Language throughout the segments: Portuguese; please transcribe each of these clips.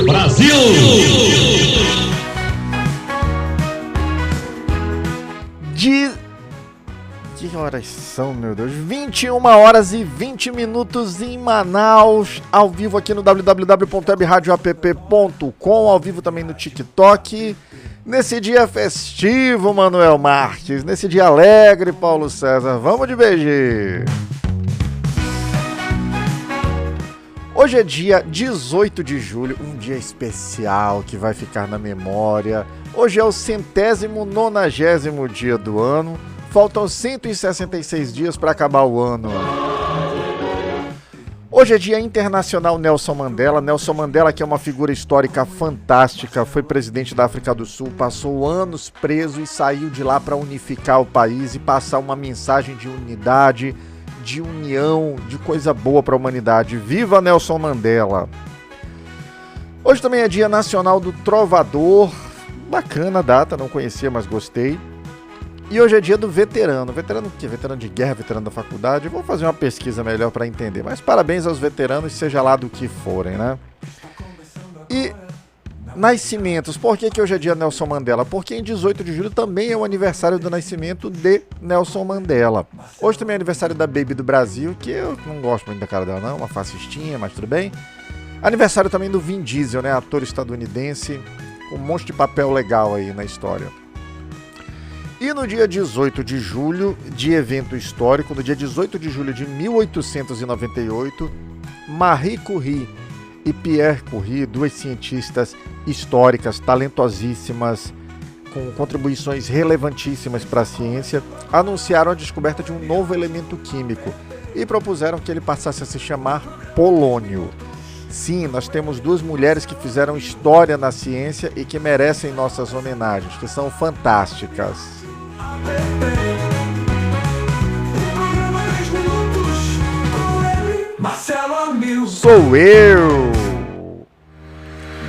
Brasil! Que horas são, meu Deus? 21 horas e 20 minutos em Manaus, ao vivo aqui no www.webradioapp.com, ao vivo também no TikTok. Nesse dia festivo, Manuel Marques, nesse dia alegre, Paulo César, vamos de BG. Hoje é dia 18 de julho, um dia especial que vai ficar na memória. Hoje é o 190º dia do ano. Faltam 166 dias para acabar o ano. Hoje é dia internacional Nelson Mandela. Nelson Mandela, que é uma figura histórica fantástica, foi presidente da África do Sul, passou anos preso e saiu de lá para unificar o país e passar uma mensagem de unidade, de união, de coisa boa para a humanidade. Viva Nelson Mandela! Hoje também é dia nacional do trovador. Bacana a data, não conhecia, mas gostei. E hoje é dia do veterano. Veterano o quê? Veterano de guerra, veterano da faculdade? Vou fazer uma pesquisa melhor para entender. Mas parabéns aos veteranos, seja lá do que forem, né? E nascimentos. Por que hoje é dia Nelson Mandela? Porque em 18 de julho também é o aniversário do nascimento de Nelson Mandela. Hoje também é aniversário da Baby do Brasil, que eu não gosto muito da cara dela não, uma fascistinha, mas tudo bem. Aniversário também do Vin Diesel, né? Ator estadunidense, com um monte de papel legal aí na história. E no dia 18 de julho, de evento histórico, no dia 18 de julho de 1898, Marie Curie e Pierre Curie, duas cientistas históricas, talentosíssimas, com contribuições relevantíssimas para a ciência, anunciaram a descoberta de um novo elemento químico e propuseram que ele passasse a se chamar polônio. Sim, nós temos duas mulheres que fizeram história na ciência e que merecem nossas homenagens, que são fantásticas. Sou eu!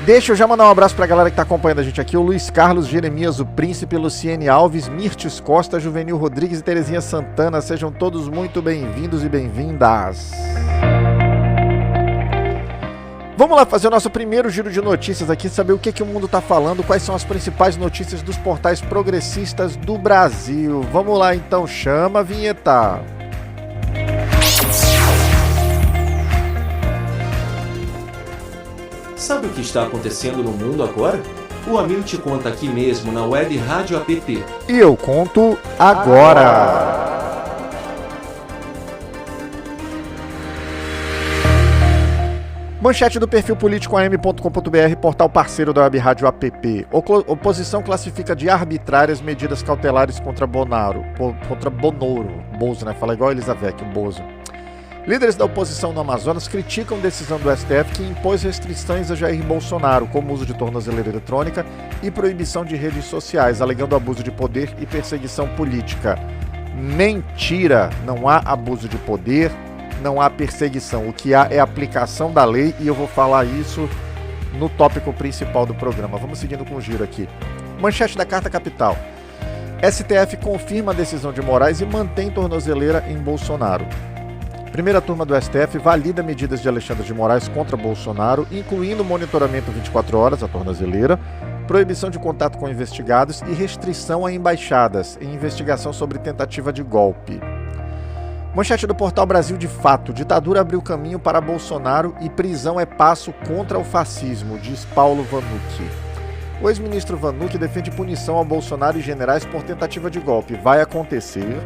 Deixa eu já mandar um abraço pra galera que tá acompanhando a gente aqui. O Luiz Carlos, Jeremias, o Príncipe, Luciene Alves, Mirtes Costa, Juvenil Rodrigues e Terezinha Santana. Sejam todos muito bem-vindos e bem-vindas. Vamos lá fazer o nosso primeiro giro de notícias aqui, saber o que o mundo tá falando, quais são as principais notícias dos portais progressistas do Brasil. Vamos lá então, chama a vinheta. Sabe o que está acontecendo no mundo agora? O Amil te conta aqui mesmo na Web Rádio App. E eu conto agora. Manchete do perfil politicoam.com.br, portal parceiro da Web Rádio App. Oposição classifica de arbitrárias medidas cautelares contra Bonoro. Bozo, né? Fala igual Elizabeth, o Bozo. Líderes da oposição no Amazonas criticam decisão do STF que impôs restrições a Jair Bolsonaro, como uso de tornozeleira eletrônica e proibição de redes sociais, alegando abuso de poder e perseguição política. Mentira! Não há abuso de poder, não há perseguição. O que há é aplicação da lei e eu vou falar isso no tópico principal do programa. Vamos seguindo com o giro aqui. Manchete da Carta Capital. STF confirma a decisão de Moraes e mantém tornozeleira em Bolsonaro. Primeira turma do STF valida medidas de Alexandre de Moraes contra Bolsonaro, incluindo monitoramento 24 horas, a tornozeleira, proibição de contato com investigados e restrição a embaixadas em investigação sobre tentativa de golpe. Manchete do portal Brasil de Fato. Ditadura abriu caminho para Bolsonaro e prisão é passo contra o fascismo, diz Paulo Vanucci. O ex-ministro Vanucci defende punição a Bolsonaro e generais por tentativa de golpe. Vai acontecer.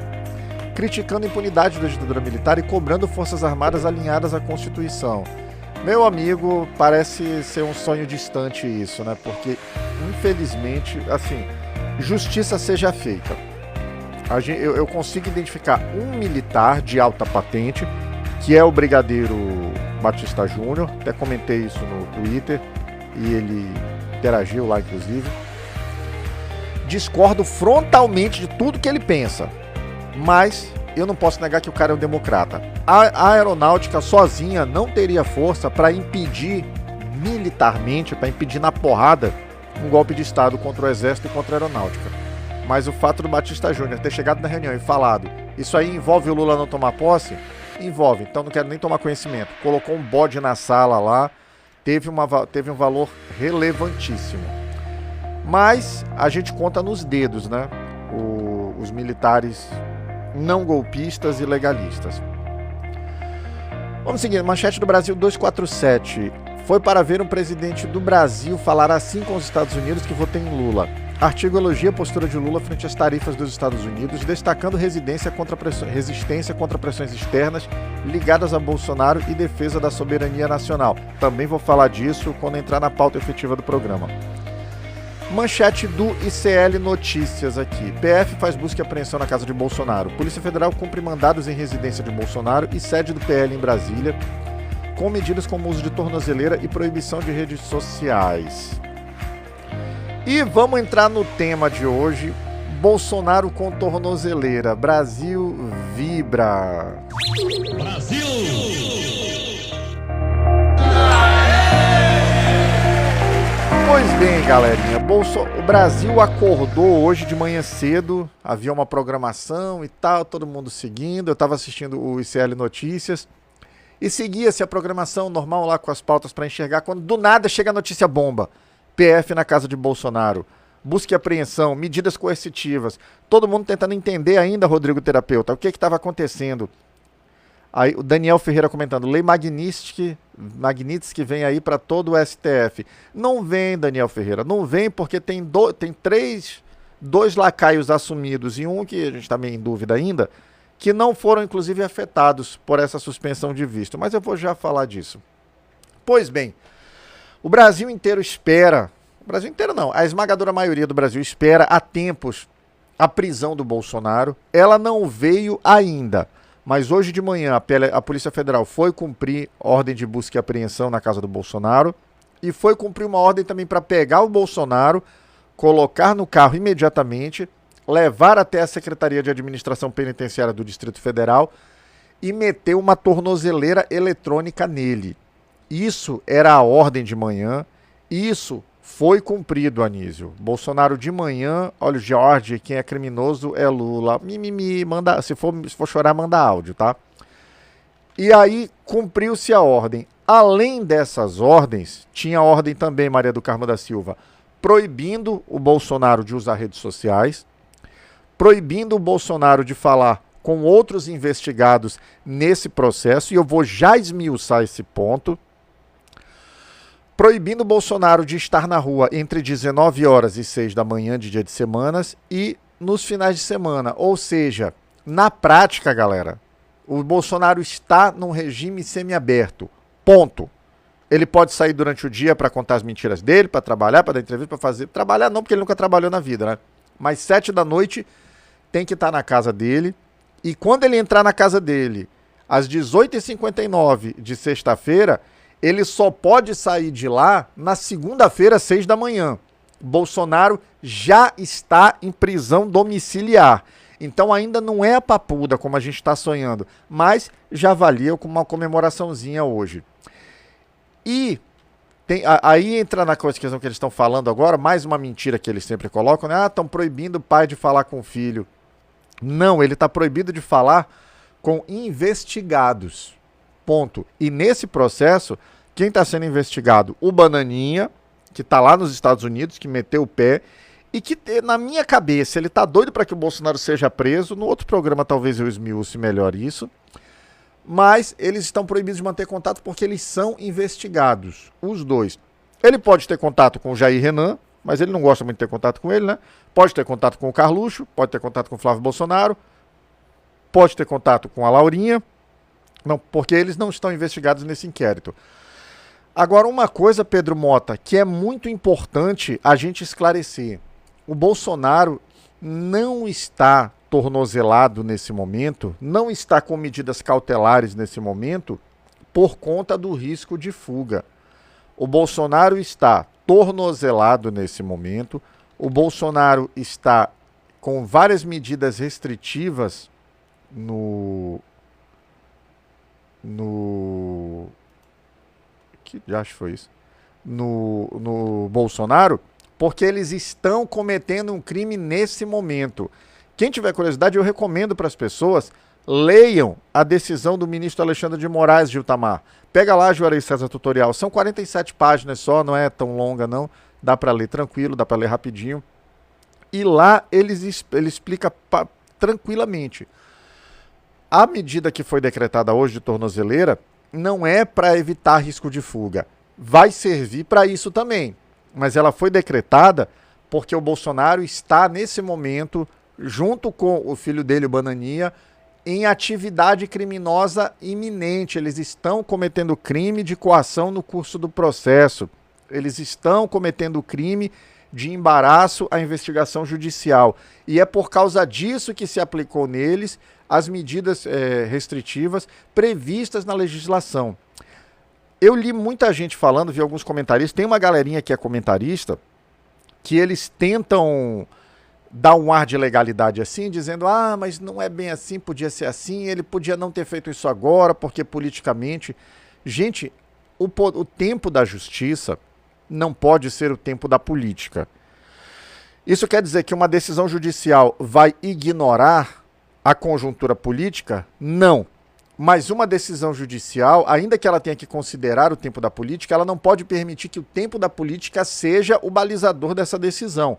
Criticando a impunidade da ditadura militar e cobrando forças armadas alinhadas à Constituição. Meu amigo, parece ser um sonho distante isso, né? Porque, infelizmente, assim, justiça seja feita. Eu consigo identificar um militar de alta patente, que é o Brigadeiro Batista Júnior, até comentei isso no Twitter, e ele interagiu lá, inclusive. Discordo frontalmente de tudo que ele pensa, mas eu não posso negar que o cara é um democrata. A aeronáutica sozinha não teria força para impedir militarmente, para impedir na porrada, um golpe de Estado contra o Exército e contra a aeronáutica. Mas o fato do Batista Júnior ter chegado na reunião e falado isso aí envolve o Lula não tomar posse? Envolve, então não quero nem tomar conhecimento. Colocou um bode na sala lá teve um valor relevantíssimo. Mas a gente conta nos dedos, né? Os militares não golpistas e legalistas. Vamos seguir, manchete do Brasil 247. Foi para ver um presidente do Brasil falar assim com os Estados Unidos que votou em Lula. Artigo elogia a postura de Lula frente às tarifas dos Estados Unidos, destacando resistência contra pressões externas ligadas a Bolsonaro e defesa da soberania nacional. Também vou falar disso quando entrar na pauta efetiva do programa. Manchete do ICL Notícias aqui. PF faz busca e apreensão na casa de Bolsonaro. Polícia Federal cumpre mandados em residência de Bolsonaro e sede do PL em Brasília, com medidas como uso de tornozeleira e proibição de redes sociais. E vamos entrar no tema de hoje. Bolsonaro com tornozeleira. Brasil vibra. Brasil! Pois bem, galerinha, o Brasil acordou hoje de manhã cedo, havia uma programação e tal, todo mundo seguindo, eu estava assistindo o ICL Notícias e seguia-se a programação normal lá com as pautas para enxergar, quando do nada chega a notícia bomba. PF na casa de Bolsonaro, busca e apreensão, medidas coercitivas, todo mundo tentando entender ainda, Rodrigo Terapeuta, o que estava acontecendo. Aí o Daniel Ferreira comentando, lei Magnitsky vem aí para todo o STF. Não vem, Daniel Ferreira, não vem porque tem dois lacaios assumidos e um que a gente está meio em dúvida ainda, que não foram inclusive afetados por essa suspensão de visto. Mas eu vou já falar disso. Pois bem, o Brasil inteiro espera, o Brasil inteiro não, a esmagadora maioria do Brasil espera há tempos a prisão do Bolsonaro. Ela não veio ainda. Mas hoje de manhã a Polícia Federal foi cumprir ordem de busca e apreensão na casa do Bolsonaro e foi cumprir uma ordem também para pegar o Bolsonaro, colocar no carro imediatamente, levar até a Secretaria de Administração Penitenciária do Distrito Federal e meter uma tornozeleira eletrônica nele. Isso era a ordem de manhã, isso foi cumprido, Anísio. Bolsonaro de manhã, olha o Jorge, quem é criminoso é Lula. Manda, se for chorar, manda áudio, tá? E aí cumpriu-se a ordem. Além dessas ordens, tinha ordem também, Maria do Carmo da Silva, proibindo o Bolsonaro de usar redes sociais, proibindo o Bolsonaro de falar com outros investigados nesse processo, e eu vou já esmiuçar esse ponto, proibindo o Bolsonaro de estar na rua entre 19 horas e 6 da manhã de dia de semanas e nos finais de semana. Ou seja, na prática, galera, o Bolsonaro está num regime semiaberto. Ponto. Ele pode sair durante o dia para contar as mentiras dele, para trabalhar, para dar entrevista, para fazer... Trabalhar não, porque ele nunca trabalhou na vida, né? Mas 7 da noite tem que estar na casa dele. E quando ele entrar na casa dele, às 18h59 de sexta-feira, ele só pode sair de lá na segunda-feira, 6 da manhã. Bolsonaro já está em prisão domiciliar. Então ainda não é a papuda como a gente está sonhando, mas já valia com uma comemoraçãozinha hoje. E aí entra na questão que eles estão falando agora, mais uma mentira que eles sempre colocam, né? Estão proibindo o pai de falar com o filho. Não, ele está proibido de falar com investigados. Ponto. E nesse processo, quem está sendo investigado? O Bananinha, que está lá nos Estados Unidos, que meteu o pé, e que, na minha cabeça, ele está doido para que o Bolsonaro seja preso. No outro programa, talvez eu esmiúce melhor isso. Mas eles estão proibidos de manter contato porque eles são investigados, os dois. Ele pode ter contato com o Jair Renan, mas ele não gosta muito de ter contato com ele, né? Pode ter contato com o Carluxo, pode ter contato com o Flávio Bolsonaro, pode ter contato com a Laurinha, não, porque eles não estão investigados nesse inquérito. Agora, uma coisa, Pedro Mota, que é muito importante a gente esclarecer. O Bolsonaro não está tornozelado nesse momento, não está com medidas cautelares nesse momento, por conta do risco de fuga. O Bolsonaro está tornozelado nesse momento, o Bolsonaro está com várias medidas restritivas que já acho que foi isso, no Bolsonaro, porque eles estão cometendo um crime nesse momento. Quem tiver curiosidade, eu recomendo para as pessoas Leiam a decisão do ministro Alexandre de Moraes, Giltamar. Pega lá, Juarez César Tutorial. São 47 páginas só, não é tão longa não. Dá para ler tranquilo, dá para ler rapidinho. E lá ele explica tranquilamente. A medida que foi decretada hoje de tornozeleira não é para evitar risco de fuga. Vai servir para isso também. Mas ela foi decretada porque o Bolsonaro está, nesse momento, junto com o filho dele, o Bananinha, em atividade criminosa iminente. Eles estão cometendo crime de coação no curso do processo. Eles estão cometendo crime de embaraço à investigação judicial. E é por causa disso que se aplicou neles as medidas restritivas previstas na legislação. Eu li muita gente falando, vi alguns comentaristas, tem uma galerinha que é comentarista, que eles tentam dar um ar de legalidade assim, dizendo, mas não é bem assim, podia ser assim, ele podia não ter feito isso agora, porque politicamente... Gente, o tempo da justiça não pode ser o tempo da política. Isso quer dizer que uma decisão judicial vai ignorar a conjuntura política? Não. Mas uma decisão judicial, ainda que ela tenha que considerar o tempo da política, ela não pode permitir que o tempo da política seja o balizador dessa decisão.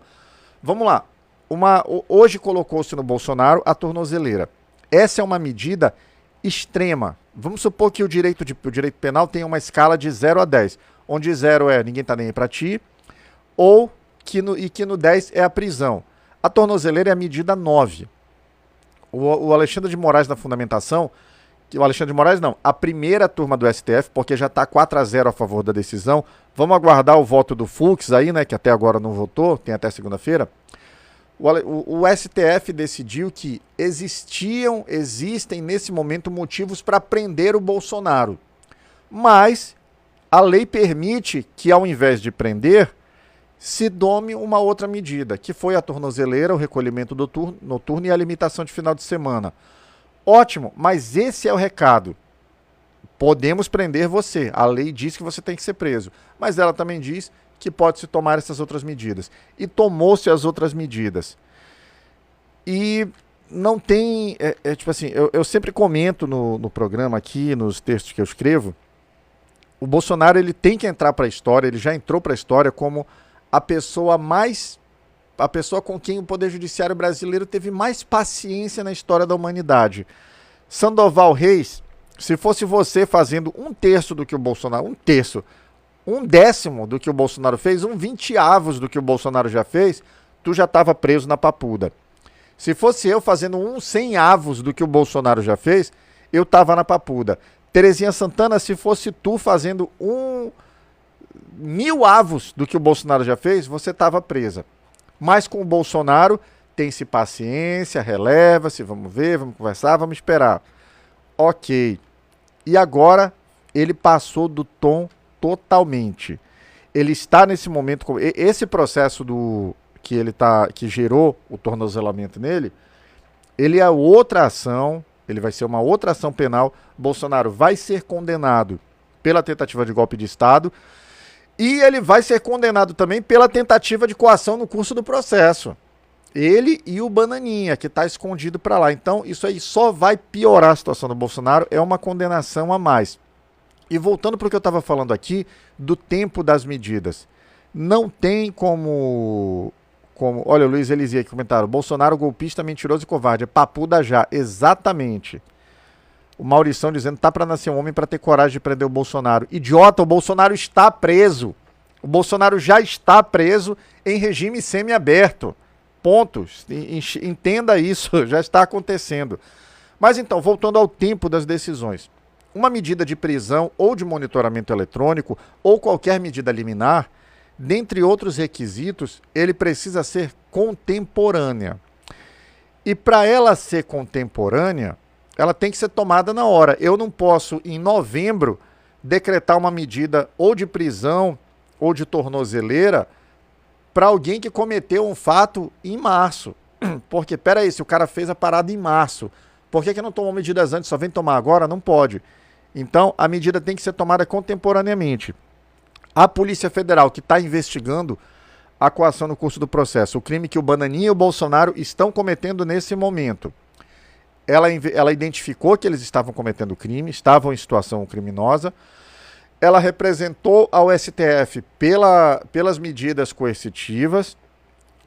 Vamos lá. Hoje colocou-se no Bolsonaro a tornozeleira. Essa é uma medida extrema. Vamos supor que o direito penal tem uma escala de 0 a 10, onde 0 é ninguém está nem aí para ti, que no 10 é a prisão. A tornozeleira é a medida 9. O Alexandre de Moraes, na fundamentação, o Alexandre de Moraes não, a primeira turma do STF, porque já está 4-0 a favor da decisão, vamos aguardar o voto do Fux aí, né, que até agora não votou, tem até segunda-feira. O STF decidiu que existem nesse momento motivos para prender o Bolsonaro, mas a lei permite que, ao invés de prender, se tome uma outra medida, que foi a tornozeleira, o recolhimento noturno e a limitação de final de semana. Ótimo, mas esse é o recado. Podemos prender você. A lei diz que você tem que ser preso, mas ela também diz que pode-se tomar essas outras medidas. E tomou-se as outras medidas. E não tem... tipo assim, eu sempre comento no programa aqui, nos textos que eu escrevo, o Bolsonaro ele tem que entrar para a história, ele já entrou para a história como a pessoa com quem o Poder Judiciário brasileiro teve mais paciência na história da humanidade. Sandoval Reis, se fosse você fazendo 1/3 do que o Bolsonaro... 1/3, 1/10 do que o Bolsonaro fez, 1/20 do que o Bolsonaro já fez, tu já estava preso na papuda. Se fosse eu fazendo 1/100 do que o Bolsonaro já fez, eu estava na papuda. Terezinha Santana, se fosse tu fazendo 1.000 do que o Bolsonaro já fez, você estava presa. Mas com o Bolsonaro, tem-se paciência, releva-se, vamos ver, vamos conversar, vamos esperar. Ok. E agora, ele passou do tom totalmente. Ele está nesse momento... Esse processo que gerou o tornozelamento nele, ele é outra ação, ele vai ser uma outra ação penal. Bolsonaro vai ser condenado pela tentativa de golpe de Estado e ele vai ser condenado também pela tentativa de coação no curso do processo. Ele e o Bananinha, que está escondido para lá. Então, isso aí só vai piorar a situação do Bolsonaro, é uma condenação a mais. E voltando para o que eu estava falando aqui, do tempo das medidas. Não tem como... Olha, o Luiz Elisia aqui comentaram, Bolsonaro golpista, mentiroso e covarde. É papuda já. Exatamente. O Maurição dizendo, tá para nascer um homem para ter coragem de prender o Bolsonaro. Idiota, o Bolsonaro está preso. O Bolsonaro já está preso em regime semiaberto. Pontos. Entenda isso, já está acontecendo. Mas então, voltando ao tempo das decisões. Uma medida de prisão ou de monitoramento eletrônico ou qualquer medida liminar, dentre outros requisitos, ele precisa ser contemporânea. E para ela ser contemporânea, ela tem que ser tomada na hora. Eu não posso, em novembro, decretar uma medida ou de prisão ou de tornozeleira para alguém que cometeu um fato em março. Porque, peraí, se o cara fez a parada em março, por que não tomou medidas antes, só vem tomar agora? Não pode. Então, a medida tem que ser tomada contemporaneamente. A Polícia Federal, que está investigando a coação no curso do processo, o crime que o Bananinha e o Bolsonaro estão cometendo nesse momento, ela identificou que eles estavam cometendo crime, estavam em situação criminosa. Ela representou ao STF pelas medidas coercitivas.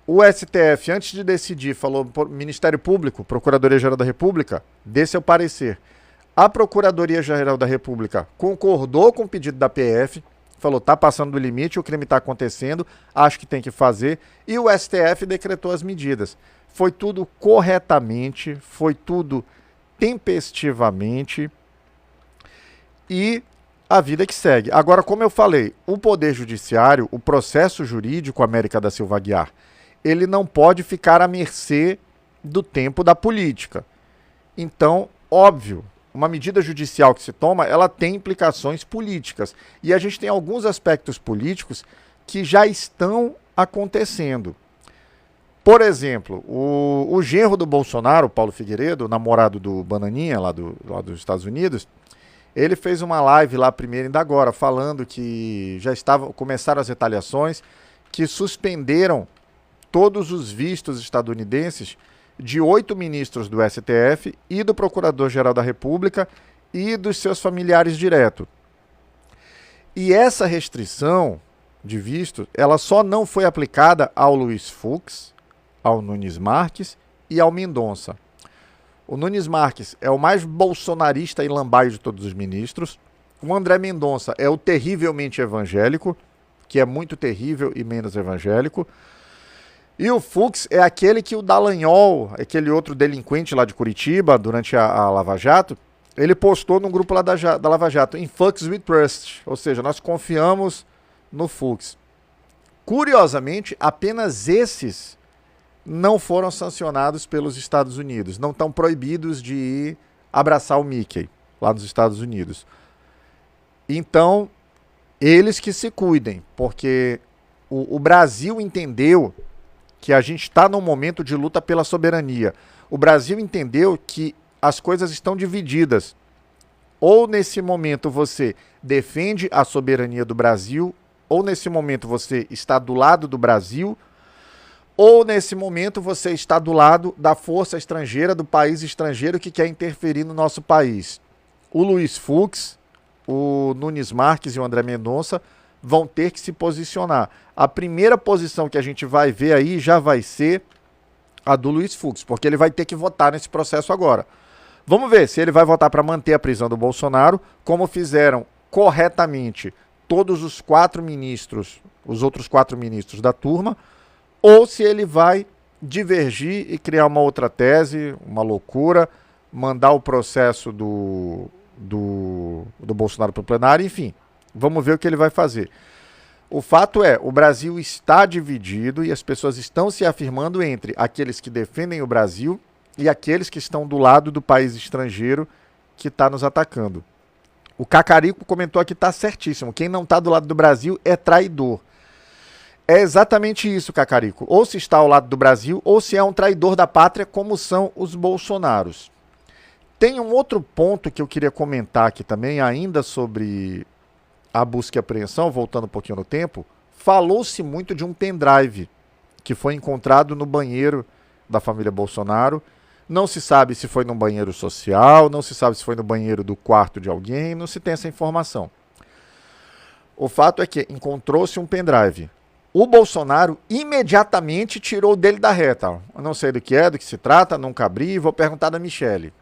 O STF, antes de decidir, falou para o Ministério Público, Procuradoria-Geral da República, dê seu parecer. A Procuradoria-Geral da República concordou com o pedido da PF, falou, está passando do limite, o crime está acontecendo, acho que tem que fazer, e o STF decretou as medidas. Foi tudo corretamente, foi tudo tempestivamente, e a vida que segue. Agora, como eu falei, o Poder Judiciário, o processo jurídico América da Silva Aguiar, ele não pode ficar à mercê do tempo da política. Então, óbvio, uma medida judicial que se toma, ela tem implicações políticas. E a gente tem alguns aspectos políticos que já estão acontecendo. Por exemplo, o genro do Bolsonaro, Paulo Figueiredo, namorado do Bananinha, lá dos Estados Unidos, ele fez uma live lá primeiro, ainda agora, falando que já começaram as retaliações, que suspenderam todos os vistos estadunidenses de 8 ministros do STF e do Procurador-Geral da República e dos seus familiares direto. E essa restrição de visto, ela só não foi aplicada ao Luiz Fux, ao Nunes Marques e ao Mendonça. O Nunes Marques é o mais bolsonarista e lambaio de todos os ministros. O André Mendonça é o terrivelmente evangélico, que é muito terrível e menos evangélico. E o Fux é aquele que o Dallagnol, aquele outro delinquente lá de Curitiba, durante a Lava Jato, ele postou num grupo lá da Lava Jato, em Fux we trust, ou seja, nós confiamos no Fux. Curiosamente, apenas esses não foram sancionados pelos Estados Unidos, não estão proibidos de ir abraçar o Mickey lá nos Estados Unidos. Então, eles que se cuidem, porque o Brasil entendeu que a gente está num momento de luta pela soberania. O Brasil entendeu que as coisas estão divididas. Ou nesse momento você defende a soberania do Brasil, ou nesse momento você está do lado do Brasil, ou nesse momento você está do lado da força estrangeira, do país estrangeiro que quer interferir no nosso país. O Luiz Fux, o Nunes Marques e o André Mendonça vão ter que se posicionar. A primeira posição que a gente vai ver aí já vai ser a do Luiz Fux, porque ele vai ter que votar nesse processo agora. Vamos ver se ele vai votar para manter a prisão do Bolsonaro, como fizeram corretamente todos os 4 ministros, os outros 4 ministros da turma, ou se ele vai divergir e criar uma outra tese, uma loucura, mandar o processo do Bolsonaro para o plenário, enfim. Vamos ver o que ele vai fazer. O fato é, o Brasil está dividido e as pessoas estão se afirmando entre aqueles que defendem o Brasil e aqueles que estão do lado do país estrangeiro que está nos atacando. O Cacarico comentou aqui, está certíssimo. Quem não está do lado do Brasil é traidor. É exatamente isso, Cacarico. Ou se está ao lado do Brasil, ou se é um traidor da pátria, como são os Bolsonaros. Tem um outro ponto que eu queria comentar aqui também, ainda sobre a busca e apreensão, voltando um pouquinho no tempo. Falou-se muito de um pendrive que foi encontrado no banheiro da família Bolsonaro. Não se sabe se foi no banheiro social, não se sabe se foi no banheiro do quarto de alguém, não se tem essa informação. O fato é que encontrou-se um pendrive. O Bolsonaro imediatamente tirou dele da reta. Eu não sei do que se trata, nunca abri, vou perguntar da Michelle.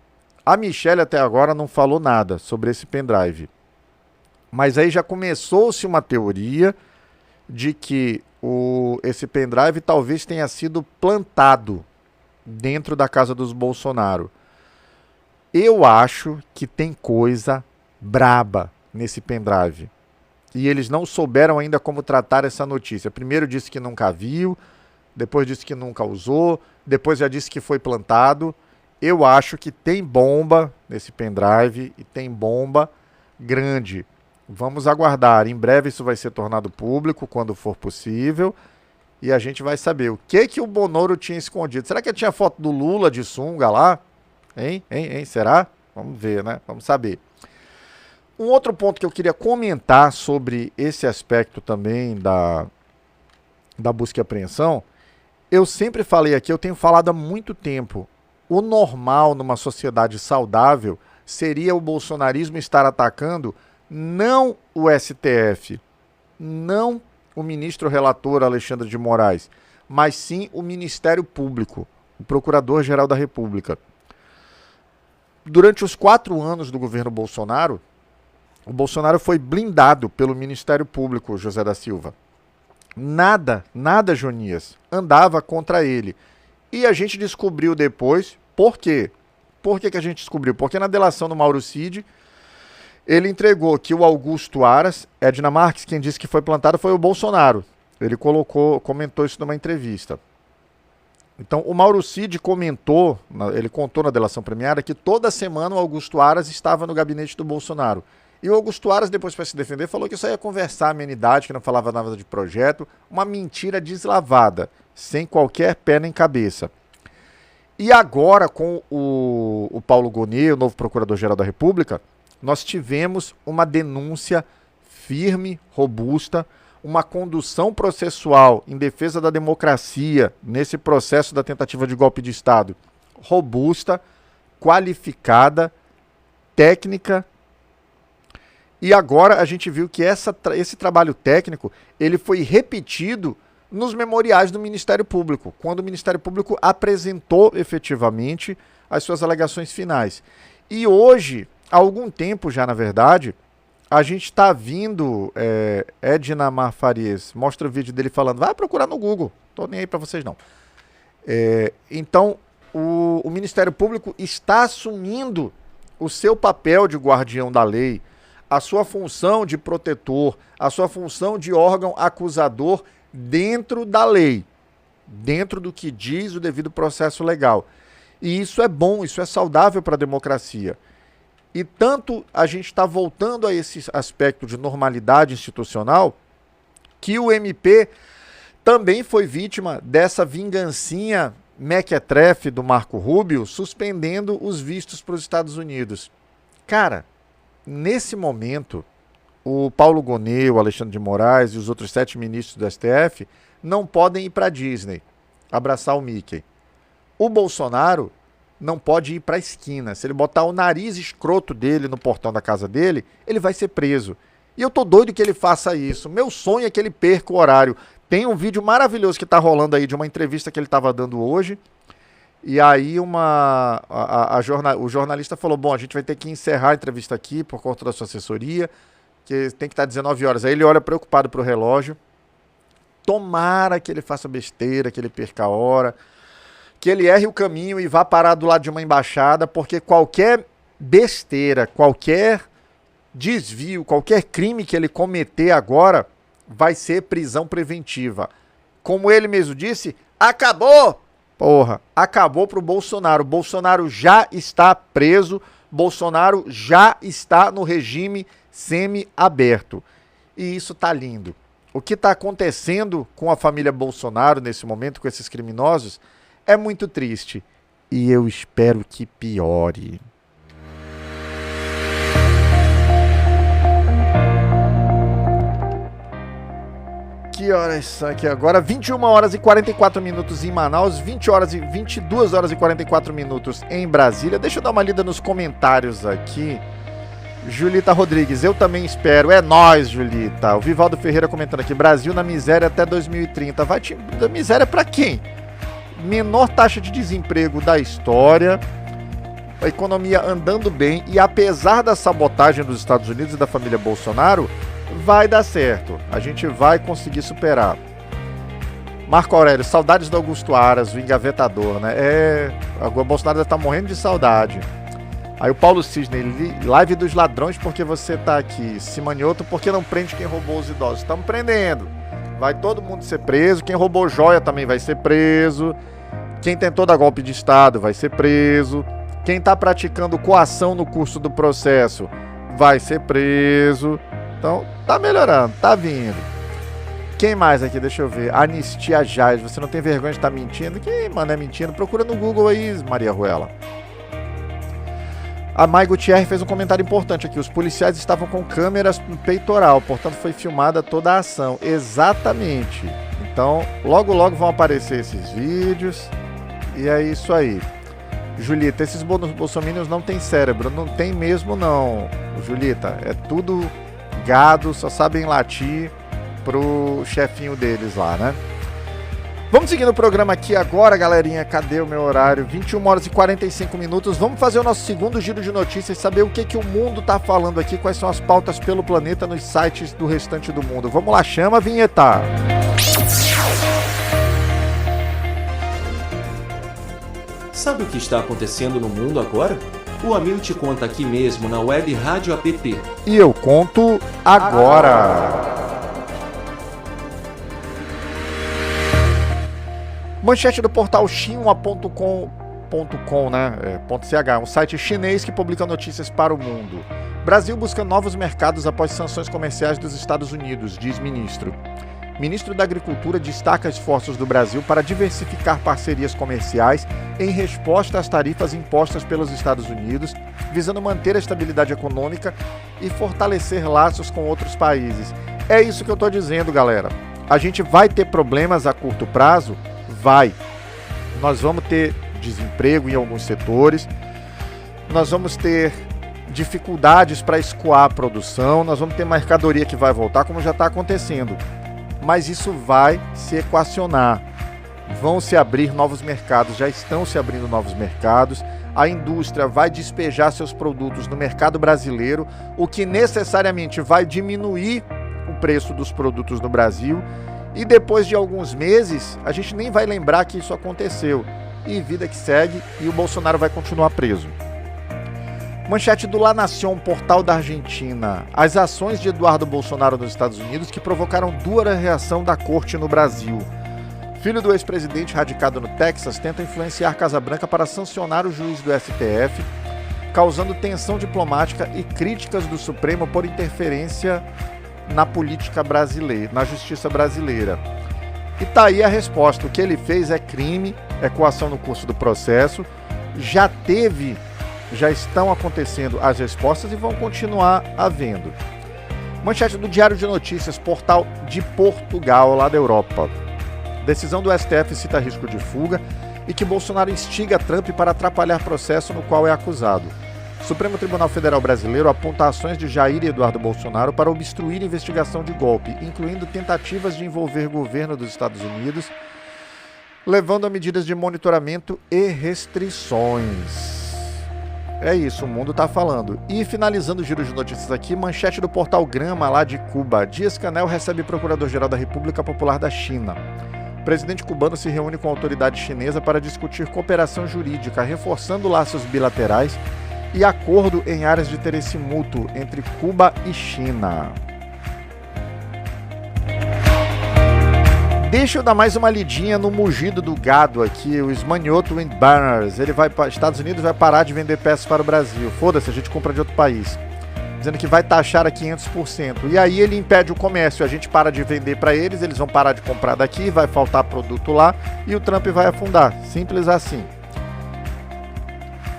A Michelle até agora não falou nada sobre esse pendrive. Mas aí já começou-se uma teoria de que esse pendrive talvez tenha sido plantado dentro da casa dos Bolsonaro. Eu acho que tem coisa braba nesse pendrive. E eles não souberam ainda como tratar essa notícia. Primeiro disse que nunca viu, depois disse que nunca usou, depois já disse que foi plantado. Eu acho que tem bomba nesse pendrive e tem bomba grande. Vamos aguardar. Em breve isso vai ser tornado público, quando for possível. E a gente vai saber o que o Bonoro tinha escondido. Será que tinha foto do Lula de sunga lá? Hein? Será? Vamos ver, né? Vamos saber. Um outro ponto que eu queria comentar sobre esse aspecto também da busca e apreensão, eu sempre falei aqui, eu tenho falado há muito tempo, O normal numa sociedade saudável seria o bolsonarismo estar atacando não o STF, não o ministro relator Alexandre de Moraes, mas sim o Ministério Público, o Procurador-Geral da República. Durante os 4 anos do governo Bolsonaro, o Bolsonaro foi blindado pelo Ministério Público, José da Silva. Nada, Jonias, andava contra ele. E a gente descobriu depois, por quê? Por que a gente descobriu? Porque na delação do Mauro Cid, ele entregou que o Augusto Aras, Edna Marques, quem disse que foi plantado foi o Bolsonaro. Ele comentou isso numa entrevista. Então, o Mauro Cid ele contou na delação premiada que toda semana o Augusto Aras estava no gabinete do Bolsonaro. E o Augusto Aras, depois para se defender, falou que isso aí ia conversar, amenidade, que não falava nada de projeto. Uma mentira deslavada, sem qualquer pé nem cabeça. E agora, com o Paulo Gonet, o novo Procurador-Geral da República, nós tivemos uma denúncia firme, robusta, uma condução processual em defesa da democracia nesse processo da tentativa de golpe de Estado robusta, qualificada, técnica. E agora a gente viu que esse trabalho técnico ele foi repetido nos memoriais do Ministério Público, quando o Ministério Público apresentou efetivamente as suas alegações finais. E hoje, há algum tempo já, na verdade, a gente está vindo, Edna Mar Farias, mostra o vídeo dele falando, vai procurar no Google, tô nem aí para vocês não. Então, o Ministério Público está assumindo o seu papel de guardião da lei, a sua função de protetor, a sua função de órgão acusador dentro da lei, dentro do que diz o devido processo legal. E isso é bom, isso é saudável para a democracia. E tanto a gente está voltando a esse aspecto de normalidade institucional, que o MP também foi vítima dessa vingancinha mequetrefe do Marco Rubio, suspendendo os vistos para os Estados Unidos. Cara, nesse momento, o Paulo Gonet, o Alexandre de Moraes e os outros 7 ministros do STF não podem ir para a Disney, abraçar o Mickey. O Bolsonaro não pode ir para a esquina. Se ele botar o nariz escroto dele no portão da casa dele, ele vai ser preso. E eu tô doido que ele faça isso. Meu sonho é que ele perca o horário. Tem um vídeo maravilhoso que tá rolando aí de uma entrevista que ele estava dando hoje. E aí o jornalista falou, bom, a gente vai ter que encerrar a entrevista aqui por conta da sua assessoria, que tem que estar 19 horas. Aí ele olha preocupado pro relógio. Tomara que ele faça besteira, que ele perca a hora, que ele erre o caminho e vá parar do lado de uma embaixada, porque qualquer besteira, qualquer desvio, qualquer crime que ele cometer agora vai ser prisão preventiva. Como ele mesmo disse, acabou! Porra, acabou pro Bolsonaro. Bolsonaro já está preso, Bolsonaro já está no regime semi-aberto. E isso tá lindo. O que está acontecendo com a família Bolsonaro nesse momento, com esses criminosos, é muito triste. E eu espero que piore. Que horas são aqui agora? 21 horas e 44 minutos em Manaus, 22 horas e 44 minutos em Brasília. Deixa eu dar uma lida nos comentários aqui. Julita Rodrigues, eu também espero. É nóis, Julita. O Vivaldo Ferreira comentando aqui, Brasil na miséria até 2030. Vai da miséria pra quem? Menor taxa de desemprego da história, a economia andando bem e apesar da sabotagem dos Estados Unidos e da família Bolsonaro, vai dar certo. A gente vai conseguir superar. Marco Aurélio, saudades do Augusto Aras, o engavetador, né? Agora o Bolsonaro deve estar morrendo de saudade. Aí o Paulo Cisne, live dos ladrões porque você tá aqui. Simanioto, porque não prende quem roubou os idosos? Estamos prendendo. Vai todo mundo ser preso. Quem roubou joia também vai ser preso. Quem tentou dar golpe de Estado vai ser preso. Quem tá praticando coação no curso do processo vai ser preso. Então, tá melhorando, tá vindo. Quem mais aqui? Deixa eu ver. Anistia Jais. Você não tem vergonha de estar mentindo? Quem, mano, é mentindo? Procura no Google aí, Maria Ruela. A Mai Gutierrez fez um comentário importante aqui. Os policiais estavam com câmeras no peitoral, portanto foi filmada toda a ação. Exatamente. Então, logo vão aparecer esses vídeos. E é isso aí. Julita, esses bolsominions não tem cérebro. Não tem mesmo não, Julita. É tudo gado, só sabem latir pro chefinho deles lá, né? Vamos seguindo o programa aqui agora, galerinha. Cadê o meu horário? 21 horas e 45 minutos. Vamos fazer o nosso segundo giro de notícias, saber o que o mundo tá falando aqui, quais são as pautas pelo planeta nos sites do restante do mundo. Vamos lá, chama a vinheta. Sabe o que está acontecendo no mundo agora? O Amil te conta aqui mesmo na Web Rádio App. E eu conto agora. Manchete do portal Xinhua.com.com, né? .ch, um site chinês que publica notícias para o mundo. Brasil busca novos mercados após sanções comerciais dos Estados Unidos, diz ministro. Ministro da Agricultura destaca esforços do Brasil para diversificar parcerias comerciais em resposta às tarifas impostas pelos Estados Unidos, visando manter a estabilidade econômica e fortalecer laços com outros países. É isso que eu estou dizendo, galera. A gente vai ter problemas a curto prazo? Vai. Nós vamos ter desemprego em alguns setores, nós vamos ter dificuldades para escoar a produção, nós vamos ter mercadoria que vai voltar, como já está acontecendo. Mas isso vai se equacionar. Vão se abrir novos mercados, já estão se abrindo novos mercados. A indústria vai despejar seus produtos no mercado brasileiro, o que necessariamente vai diminuir o preço dos produtos no Brasil. E depois de alguns meses, a gente nem vai lembrar que isso aconteceu. E vida que segue, e o Bolsonaro vai continuar preso. Manchete do La Nación, portal da Argentina. As ações de Eduardo Bolsonaro nos Estados Unidos que provocaram dura reação da corte no Brasil. Filho do ex-presidente radicado no Texas tenta influenciar Casa Branca para sancionar o juiz do STF, causando tensão diplomática e críticas do Supremo por interferência na política brasileira, na justiça brasileira. E tá aí a resposta. O que ele fez é crime, é coação no curso do processo. Já estão acontecendo as respostas e vão continuar havendo. Manchete do Diário de Notícias, portal de Portugal, lá da Europa. Decisão do STF cita risco de fuga e que Bolsonaro instiga Trump para atrapalhar processo no qual é acusado. Supremo Tribunal Federal Brasileiro aponta ações de Jair e Eduardo Bolsonaro para obstruir investigação de golpe, incluindo tentativas de envolver governo dos Estados Unidos, levando a medidas de monitoramento e restrições. É isso, o mundo tá falando. E finalizando o giro de notícias aqui, manchete do portal Grama, lá de Cuba. Díaz-Canel recebe Procurador-Geral da República Popular da China. O presidente cubano se reúne com a autoridade chinesa para discutir cooperação jurídica, reforçando laços bilaterais e acordo em áreas de interesse mútuo entre Cuba e China. Deixa eu dar mais uma lidinha no mugido do gado aqui, o Esmanioto Wind Banners. Ele vai para Estados Unidos, vai parar de vender peças para o Brasil. Foda-se, a gente compra de outro país. Dizendo que vai taxar a 500%. E aí ele impede o comércio, a gente para de vender para eles, eles vão parar de comprar daqui, vai faltar produto lá e o Trump vai afundar. Simples assim.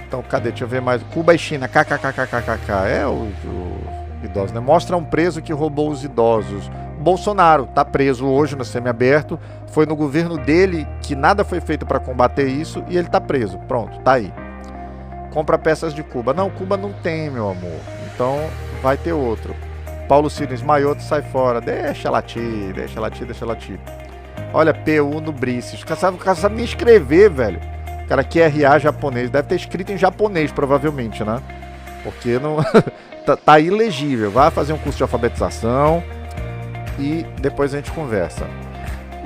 Então, cadê? Deixa eu ver mais. Cuba e China, kkkkkk. É o idoso, né? Mostra um preso que roubou os idosos. Bolsonaro tá preso hoje no semiaberto. Foi no governo dele que nada foi feito para combater isso e ele tá preso. Pronto, tá aí. Compra peças de Cuba. Não, Cuba não tem, meu amor. Então, vai ter outro. Paulo Ciro, Esmaioto, sai fora. Deixa latir. Olha, PU no Brice. O cara sabe nem escrever, velho. Cara, QRA japonês. Deve ter escrito em japonês, provavelmente, né? Porque não tá ilegível. Vai fazer um curso de alfabetização e depois a gente conversa.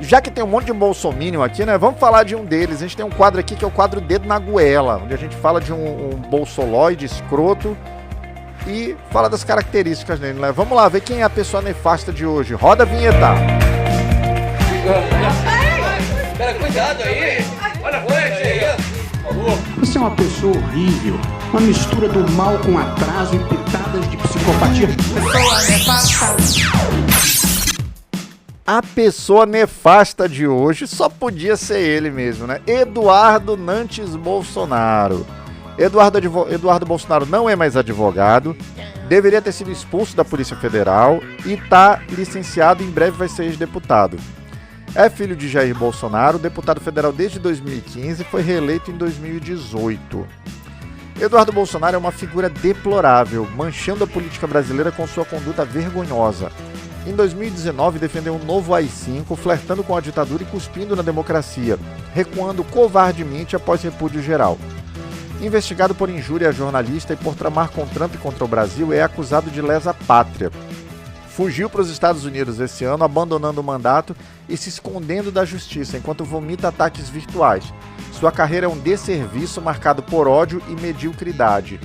Já que tem um monte de bolsominion aqui, né? Vamos falar de um deles. A gente tem um quadro aqui que é o quadro Dedo na Goela, onde a gente fala de um bolsoloide escroto e fala das características dele, né? Vamos lá ver quem é a pessoa nefasta de hoje. Roda a vinheta. Cara, cuidado aí. Olha a noite aí. Você é uma pessoa horrível, uma mistura do mal com atraso e pitadas de psicopatia. A pessoa nefasta de hoje só podia ser ele mesmo, né? Eduardo Nantes Bolsonaro. Eduardo Bolsonaro não é mais advogado, deveria ter sido expulso da Polícia Federal e está licenciado e em breve vai ser ex-deputado. É filho de Jair Bolsonaro, deputado federal desde 2015 e foi reeleito em 2018. Eduardo Bolsonaro é uma figura deplorável, manchando a política brasileira com sua conduta vergonhosa. Em 2019, defendeu um novo AI-5, flertando com a ditadura e cuspindo na democracia, recuando covardemente após repúdio geral. Investigado por injúria a jornalista e por tramar com Trump contra o Brasil, é acusado de lesa pátria. Fugiu para os Estados Unidos esse ano, abandonando o mandato e se escondendo da justiça, enquanto vomita ataques virtuais. Sua carreira é um desserviço marcado por ódio e mediocridade.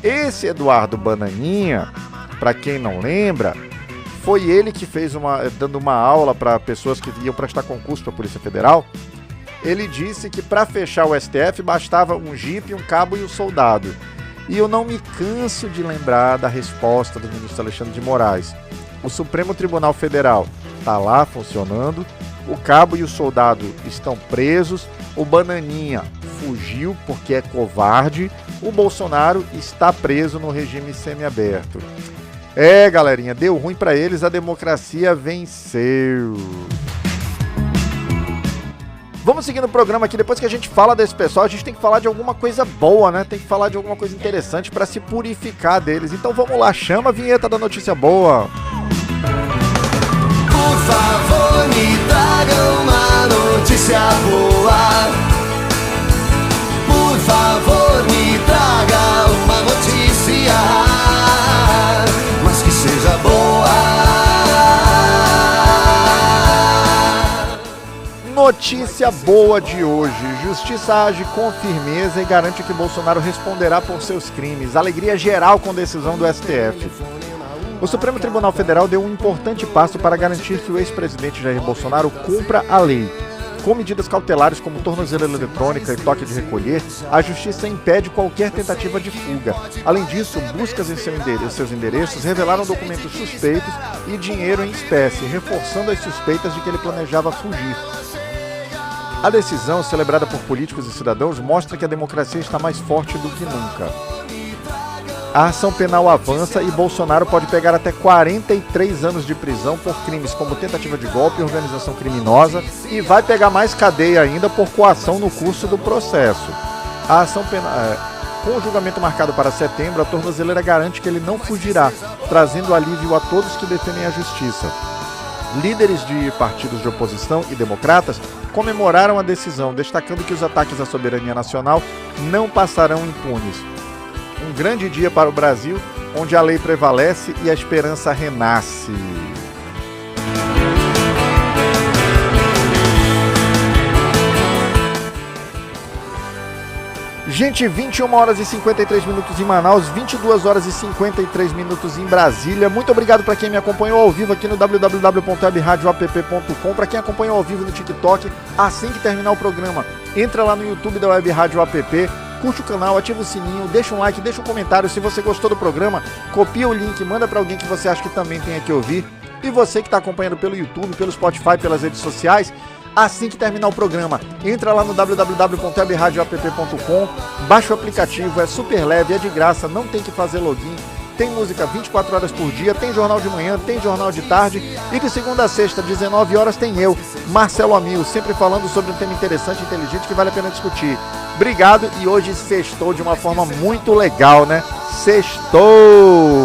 Esse Eduardo Bananinha, para quem não lembra, foi ele que fez dando uma aula para pessoas que iam prestar concurso para a Polícia Federal. Ele disse que para fechar o STF bastava um jipe, um cabo e um soldado. E eu não me canso de lembrar da resposta do ministro Alexandre de Moraes. O Supremo Tribunal Federal está lá funcionando, o cabo e o soldado estão presos, o Bananinha fugiu porque é covarde, o Bolsonaro está preso no regime semiaberto. É, galerinha, deu ruim para eles, a democracia venceu. Vamos seguindo o programa aqui, depois que a gente fala desse pessoal, a gente tem que falar de alguma coisa boa, né? Tem que falar de alguma coisa interessante para se purificar deles. Então vamos lá, chama a vinheta da notícia boa. Por favor, me traga uma notícia boa. Por favor, me traga uma notícia, mas que seja boa. Notícia boa de hoje. Justiça age com firmeza e garante que Bolsonaro responderá por seus crimes. Alegria geral com decisão do STF. O Supremo Tribunal Federal deu um importante passo para garantir que o ex-presidente Jair Bolsonaro cumpra a lei. Com medidas cautelares como tornozeleira eletrônica e toque de recolher, a Justiça impede qualquer tentativa de fuga. Além disso, buscas em seus endereços revelaram documentos suspeitos e dinheiro em espécie, reforçando as suspeitas de que ele planejava fugir. A decisão, celebrada por políticos e cidadãos, mostra que a democracia está mais forte do que nunca. A ação penal avança e Bolsonaro pode pegar até 43 anos de prisão por crimes como tentativa de golpe e organização criminosa e vai pegar mais cadeia ainda por coação no curso do processo. A ação penal, com o julgamento marcado para setembro, a tornozeleira garante que ele não fugirá, trazendo alívio a todos que defendem a justiça. Líderes de partidos de oposição e democratas comemoraram a decisão, destacando que os ataques à soberania nacional não passarão impunes. Um grande dia para o Brasil, onde a lei prevalece e a esperança renasce. Gente, 21 horas e 53 minutos em Manaus, 22 horas e 53 minutos em Brasília. Muito obrigado para quem me acompanhou ao vivo aqui no www.webradioapp.com, para quem acompanhou ao vivo no TikTok. Assim que terminar o programa, entra lá no YouTube da Web Rádio App, curte o canal, ativa o sininho, deixa um like, deixa um comentário. Se você gostou do programa, copia o link, manda para alguém que você acha que também tem que ouvir. E você que está acompanhando pelo YouTube, pelo Spotify, pelas redes sociais, assim que terminar o programa, entra lá no www.webradioapp.com, baixa o aplicativo, é super leve, é de graça, não tem que fazer login, tem música 24 horas por dia, tem jornal de manhã, tem jornal de tarde e de segunda a sexta, 19 horas, tem eu, Marcelo Amil, sempre falando sobre um tema interessante e inteligente que vale a pena discutir. Obrigado e hoje sextou de uma forma muito legal, né? Sextou!